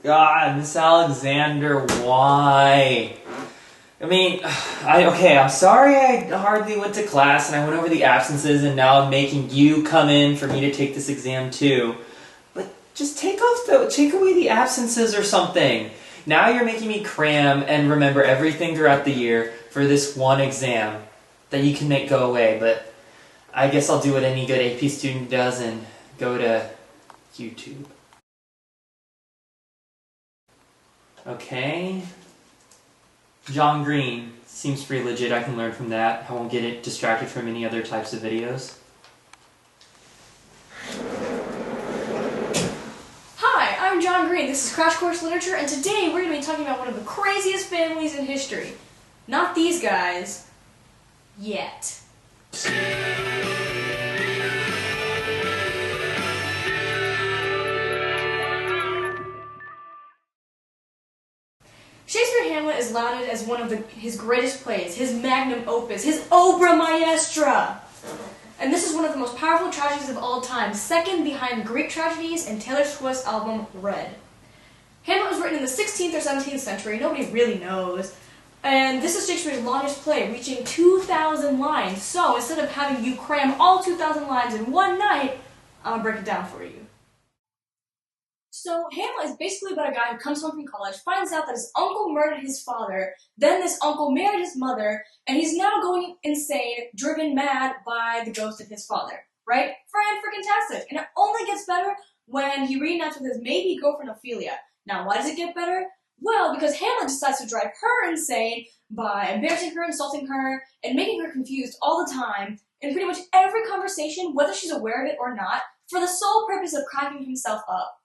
God, Miss Alexander, why? I mean, I'm sorry I hardly went to class and I went over the absences and now I'm making you come in for me to take this exam too. But just take away the absences or something. Now you're making me cram and remember everything throughout the year for this one exam that you can make go away, but I guess I'll do what any good AP student does and go to YouTube. Okay. John Green. Seems pretty legit. I can learn from that. I won't get it distracted from any other types of videos. Hi, I'm John Green. This is Crash Course Literature, and today we're going to be talking about one of the craziest families in history. Not these guys. Yet. Shakespeare's Hamlet is lauded as one of his greatest plays, his magnum opus, his obra maestra. And this is one of the most powerful tragedies of all time, second behind Greek tragedies and Taylor Swift's album Red. Hamlet was written in the 16th or 17th century, nobody really knows. And this is Shakespeare's longest play, reaching 2,000 lines. So instead of having you cram all 2,000 lines in one night, I'll break it down for you. So Hamlet is basically about a guy who comes home from college, finds out that his uncle murdered his father, then this uncle married his mother, and he's now going insane, driven mad by the ghost of his father. Right? Freaking-tastic. And it only gets better when he reunites with his maybe girlfriend Ophelia. Now, why does it get better? Well, because Hamlet decides to drive her insane by embarrassing her, insulting her, and making her confused all the time, in pretty much every conversation, whether she's aware of it or not, for the sole purpose of cracking himself up.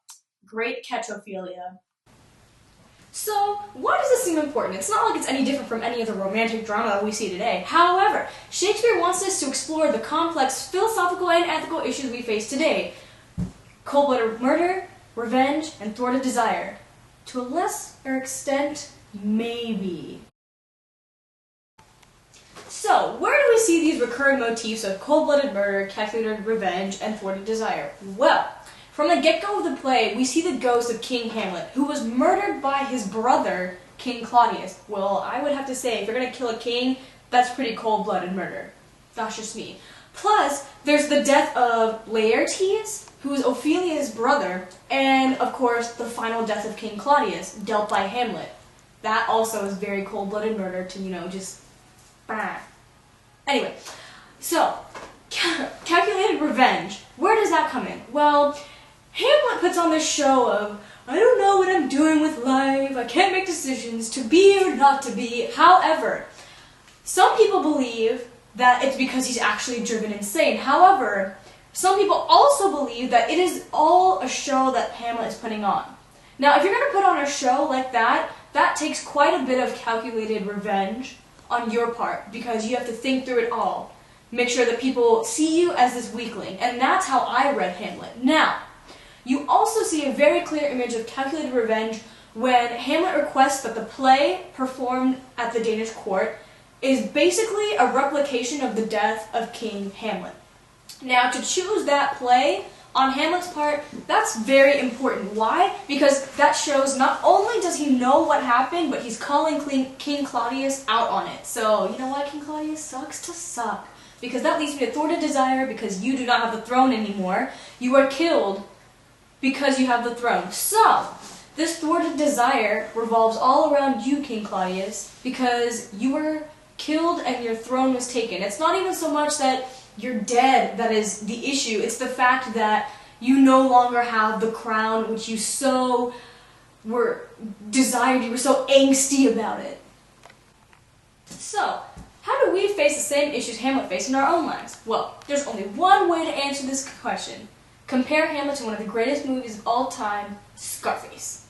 Great catch, Ophelia. So, why does this seem important? It's not like it's any different from any other romantic drama that we see today. However, Shakespeare wants us to explore the complex philosophical and ethical issues we face today. Cold-blooded murder, revenge, and thwarted desire. To a lesser extent, maybe. So, where do we see these recurring motifs of cold-blooded murder, calculated revenge, and thwarted desire? Well, from the get-go of the play, we see the ghost of King Hamlet, who was murdered by his brother, King Claudius. Well, I would have to say, if you're going to kill a king, that's pretty cold-blooded murder. That's just me. Plus, there's the death of Laertes, who is Ophelia's brother, and, of course, the final death of King Claudius, dealt by Hamlet. That also is very cold-blooded murder to, just... Bah. Anyway, so, calculated revenge. Where does that come in? Well, Hamlet puts on this show of, I don't know what I'm doing with life, I can't make decisions, to be or not to be. However, some people believe that it's because he's actually driven insane. However, some people also believe that it is all a show that Hamlet is putting on. Now, if you're going to put on a show like that, that takes quite a bit of calculated revenge on your part, because you have to think through it all. Make sure that people see you as this weakling, and that's how I read Hamlet. Now, you also see a very clear image of calculated revenge when Hamlet requests that the play performed at the Danish court is basically a replication of the death of King Hamlet. Now, to choose that play on Hamlet's part, that's very important. Why? Because that shows not only does he know what happened, but he's calling King Claudius out on it. So, you know what, King Claudius? Sucks to suck. Because that leads me to thwarted desire, because you do not have the throne anymore. You are killed because you have the throne. So, this thwarted desire revolves all around you, King Claudius, because you were killed and your throne was taken. It's not even so much that you're dead that is the issue. It's the fact that you no longer have the crown which you so desired. You were so angsty about it. So, how do we face the same issues Hamlet faced in our own lives? Well, there's only one way to answer this question. Compare Hamlet to one of the greatest movies of all time, Scarface.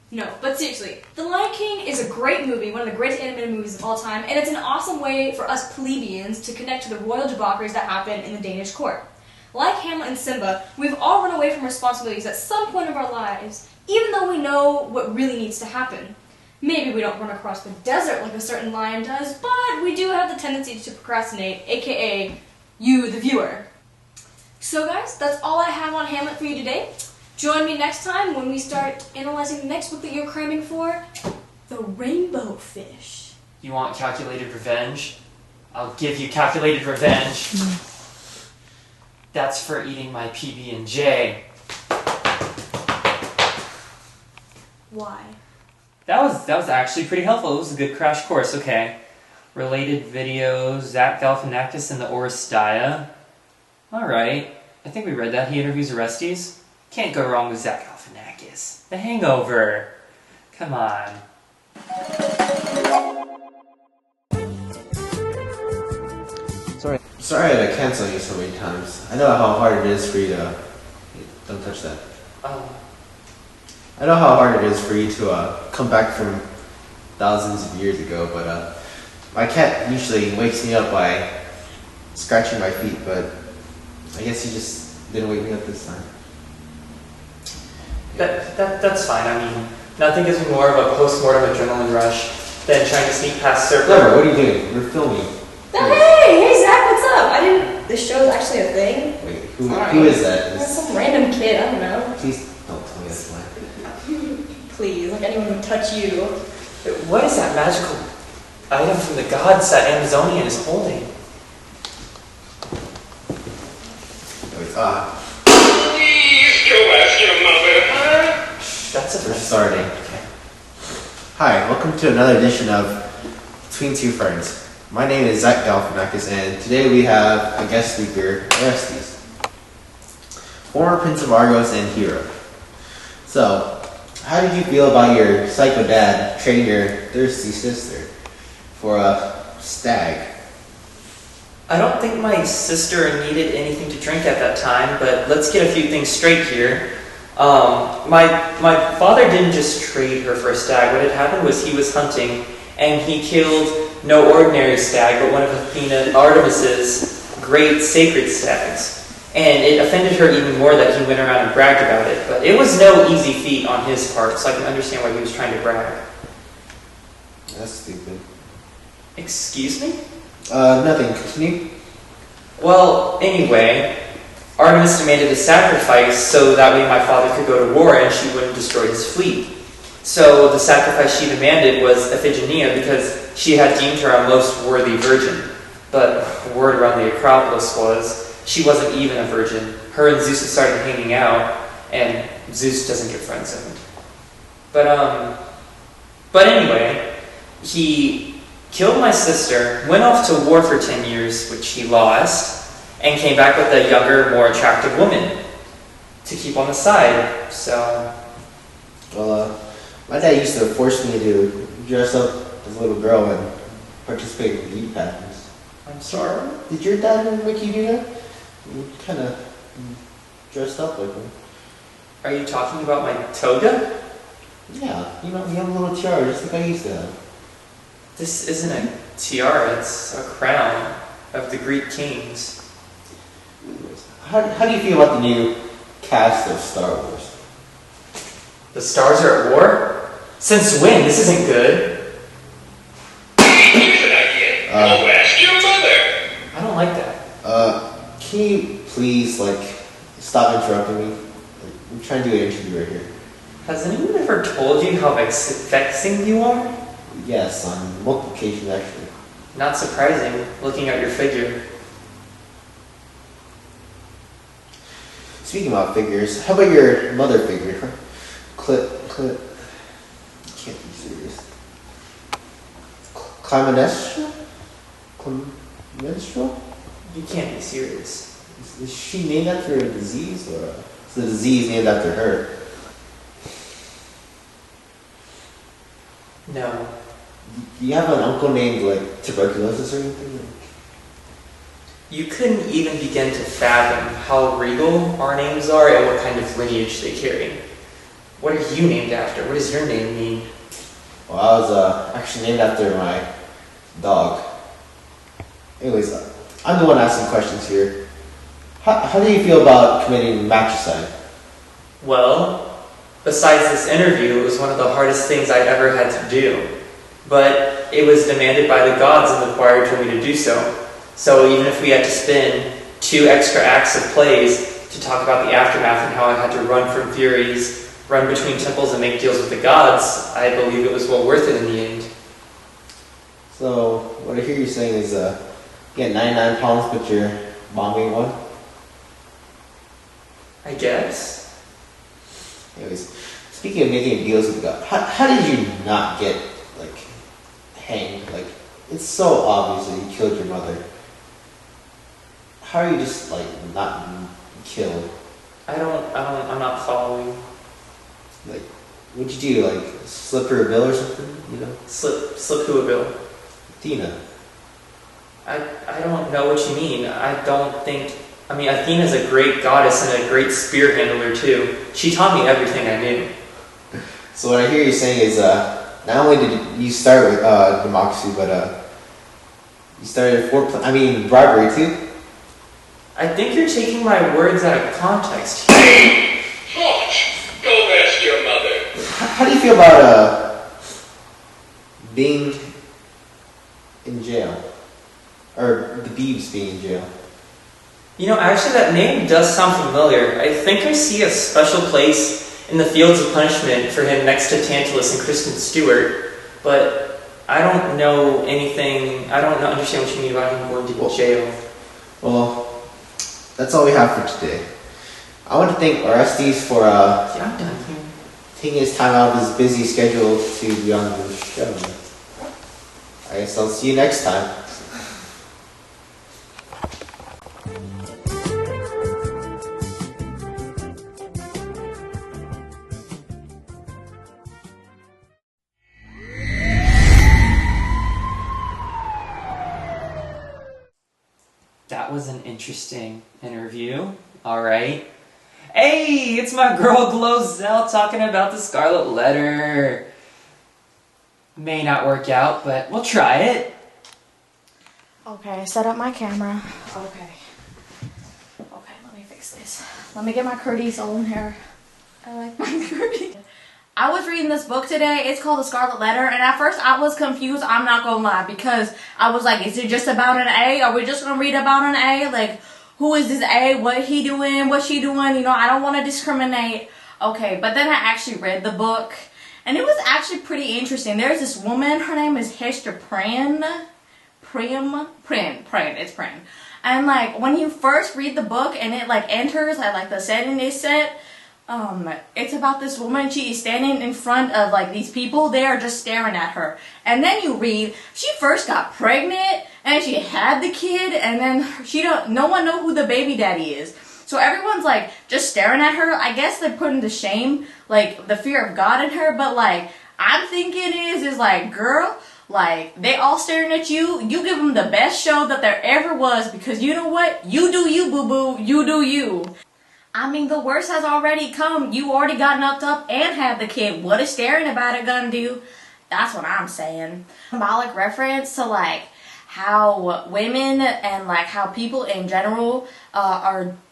No, but seriously, The Lion King is a great movie, one of the greatest animated movies of all time, and it's an awesome way for us plebeians to connect to the royal debaucheries that happen in the Danish court. Like Hamlet and Simba, we've all run away from responsibilities at some point of our lives, even though we know what really needs to happen. Maybe we don't run across the desert like a certain lion does, but we do have the tendency to procrastinate, aka you, the viewer. So guys, that's all I have on Hamlet for you today. Join me next time when we start analyzing the next book that you're cramming for, The Rainbow Fish. You want calculated revenge? I'll give you calculated revenge. That's for eating my PB&J. Why? That was actually pretty helpful. It was a good crash course. Okay. Related videos, Zach Galifianakis and the Oresteia. Alright. I think we read that. He interviews arrestees. Can't go wrong with Zach Galifianakis. The Hangover. Come on. Sorry I canceled you so many times. I know how hard it is for you to... Don't touch that. I know how hard it is for you to come back from thousands of years ago, but my cat usually wakes me up by scratching my feet, but I guess he just didn't wake me up this time. That's fine. I mean, nothing gives me more of a post-mortem adrenaline rush than trying to sneak past circle. Clever, what are you doing? We're filming. Hey, Zach, what's up? I didn't. This show's actually a thing. Wait, who is that? That's some random kid. I don't know. Please don't tell me that's mine. Please, like anyone would touch you. What is that magical item from the gods that Amazonian is holding? Wait, Please go ask your mother. That's we're starting. Okay. Hi, welcome to another edition of Between Two Ferns. My name is Zach Galifianakis, and today we have a guest speaker, Orestes, former Prince of Argos and hero. So, how did you feel about your psycho dad trading your thirsty sister for a stag? I don't think my sister needed anything to drink at that time, but let's get a few things straight here. My father didn't just trade her for a stag. What had happened was he was hunting, and he killed no ordinary stag, but one of Athena Artemis's great sacred stags. And it offended her even more that he went around and bragged about it. But it was no easy feat on his part, so I can understand why he was trying to brag. That's stupid. Excuse me? Nothing. Continue. Well, anyway, Artemis demanded a sacrifice so that way my father could go to war and she wouldn't destroy his fleet. So the sacrifice she demanded was Iphigenia because she had deemed her a most worthy virgin. But word around the Acropolis was she wasn't even a virgin. Her and Zeus had started hanging out, and Zeus doesn't get friend zoned. But anyway, he killed my sister, went off to war for 10 years, which he lost, and came back with a younger, more attractive woman to keep on the side. So, Well, my dad used to force me to dress up as a little girl and participate in beauty pageants. I'm sorry. Did your dad ever make you do that? You kind of dressed up like him. Are you talking about my toga? Yeah, you have a little tiara just like I used to have. This isn't a tiara, it's a crown of the Greek kings. How do you feel about the new cast of Star Wars? The stars are at war? Since when? This isn't good. Here's an idea. Go ask your mother. I don't like that. Can you please, stop interrupting me? I'm trying to do an interview right here. Has anyone ever told you how vexing you are? Yes, on multiple occasions actually. Not surprising, looking at your figure. Speaking about figures, how about your mother figure? Clip. Can't be serious. Clymenestral? Clymenestral? You can't be serious. Is she named after a disease, or is the disease named after her? No. Do you have an uncle named tuberculosis or anything? You couldn't even begin to fathom how regal our names are and what kind of lineage they carry. What are you named after? What does your name mean? Well, I was actually named after my dog. Anyways, I'm the one asking questions here. How do you feel about committing matricide? Well, besides this interview, it was one of the hardest things I'd ever had to do. But it was demanded by the gods and required for me to do so. So even if we had to spin 2 extra acts of plays, to talk about the aftermath and how I had to run from Furies, run between temples and make deals with the gods, I believe it was well worth it in the end. So, what I hear you saying is, you get 99 problems, but you're bombing one? I guess. Anyways, speaking of making deals with God, how did you not get, like, hanged? Like, it's so obvious that you killed your mother. How are you just, like, not killed? I'm not following. Like, what'd you do? Like, slip her a bill or something? You know? Slip who a bill? Athena. I don't know what you mean. Athena's a great goddess and a great spear handler too. She taught me everything I knew. So what I hear you saying is, not only did you start with democracy, but you started bribery too? I think you're taking my words out of context. What? Go ask your mother. How do you feel about being in jail? Or the Beebs being in jail? You know, actually that name does sound familiar. I think I see a special place in the Fields of Punishment for him next to Tantalus and Kristen Stewart, but I don't know anything, I don't understand what you mean about him going to jail. Well, that's all we have for today. I want to thank Orestes for I'm done here. taking his time out of his busy schedule to be on the show. I guess I'll see you next time. That was an interesting interview. Alright. Hey, it's my girl Glozell talking about the Scarlet Letter. May not work out, but we'll try it. Okay, set up my camera. Okay, let me fix this. Let me get my curdies on here. I like my curdies. I was reading this book today. It's called The Scarlet Letter, and at first I was confused, I'm not gonna lie, because I was like, is it just about an A? Are we just gonna read about an A? Like, who is this A? What he doing? What's she doing? You know, I don't want to discriminate. Okay, but then I actually read the book, and it was actually pretty interesting. There's this woman, her name is Hester Prynne. It's Prynne. And like, when you first read the book and it like enters, like the setting is set, it's about this woman. She is standing in front of like these people. They are just staring at her. And then you read, she first got pregnant and she had the kid, and then no one know who the baby daddy is. So everyone's like just staring at her. I guess they're putting to shame like the fear of God in her. But like, I'm thinking is like, girl, like they all staring at you. You give them the best show that there ever was, because you know what? You do you, boo boo. You do you. I mean, the worst has already come. You already got knocked up and had the kid. What is staring about it gonna do? That's what I'm saying. Symbolic reference to like how women and like how people in general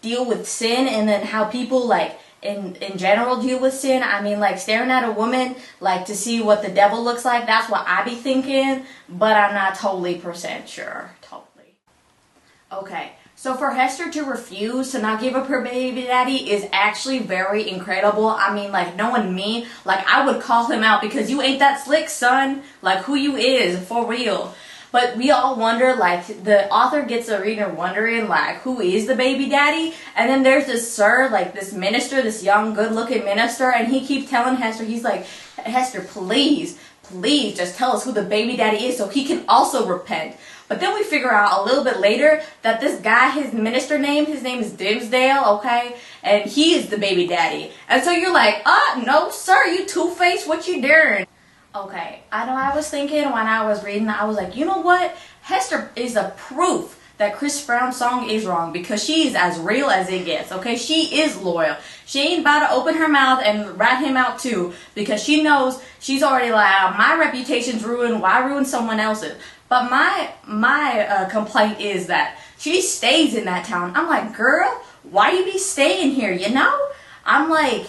deal with sin, and then how people like in general deal with sin. I mean, like staring at a woman like to see what the devil looks like. That's what I be thinking, but I'm not totally % sure. Totally. Okay. So for Hester to refuse to not give up her baby daddy is actually very incredible. I mean, like, knowing me, like, I would call him out because you ain't that slick, son. Like, who you is, for real. But we all wonder, like, the author gets the reader wondering, like, who is the baby daddy? And then there's this sir, like, this minister, this young, good-looking minister, and he keeps telling Hester, he's like, Hester, please, just tell us who the baby daddy is so he can also repent. But then we figure out a little bit later that this guy, his minister name, his name is Dimsdale, okay? And he is the baby daddy. And so you're like, no, sir, you two-faced, what you doing? Okay, I know I was thinking when I was reading, I was like, you know what? Hester is a proof that Chris Brown's song is wrong, because she is as real as it gets, okay? She is loyal. She ain't about to open her mouth and rat him out too, because she knows she's already like, my reputation's ruined, why ruin someone else's? But my complaint is that she stays in that town. I'm like, girl, why you be staying here, you know? I'm like,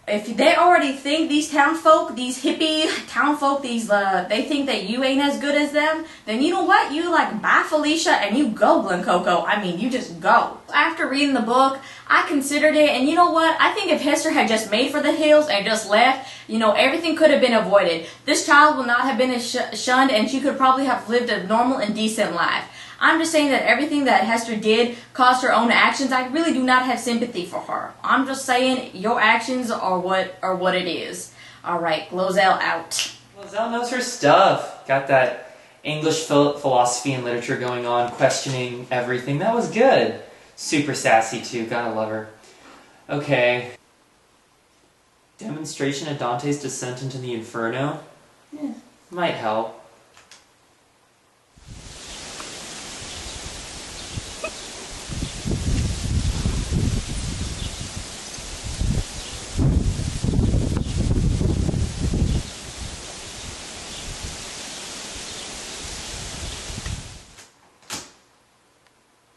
if they already think these townfolk, these hippie townfolk, they think that you ain't as good as them, then you know what? You like bye Felicia and you go Glen Coco. I mean, you just go. After reading the book, I considered it, and you know what? I think if Hester had just made for the hills and just left, you know, everything could have been avoided. This child will not have been shunned, and she could probably have lived a normal and decent life. I'm just saying that everything that Hester did caused her own actions. I really do not have sympathy for her. I'm just saying your actions are what it is. All right, Glozell out. Glozell knows her stuff. Got that English philosophy and literature going on, questioning everything. That was good. Super sassy too. Gotta love her. Okay. Demonstration of Dante's descent into the Inferno? Might help.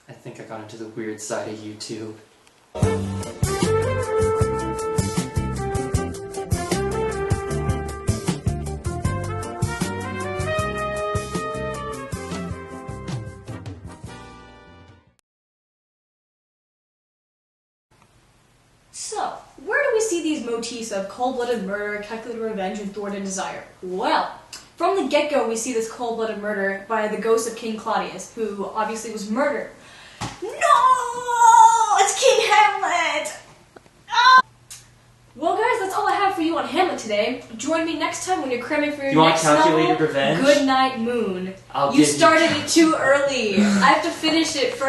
I think I got into the weird side of YouTube. So, where do we see these motifs of cold-blooded murder, calculated revenge, and thwarted desire? Well, from the get-go we see this cold-blooded murder by the ghost of King Claudius, who obviously was murdered. No! It's King Hamlet! Ah! Well guys, that's all I have for you on Hamlet today. Join me next time when you're cramming for your next novel, Calculated Revenge? Good Night Moon. You started it too early. I have to finish it first.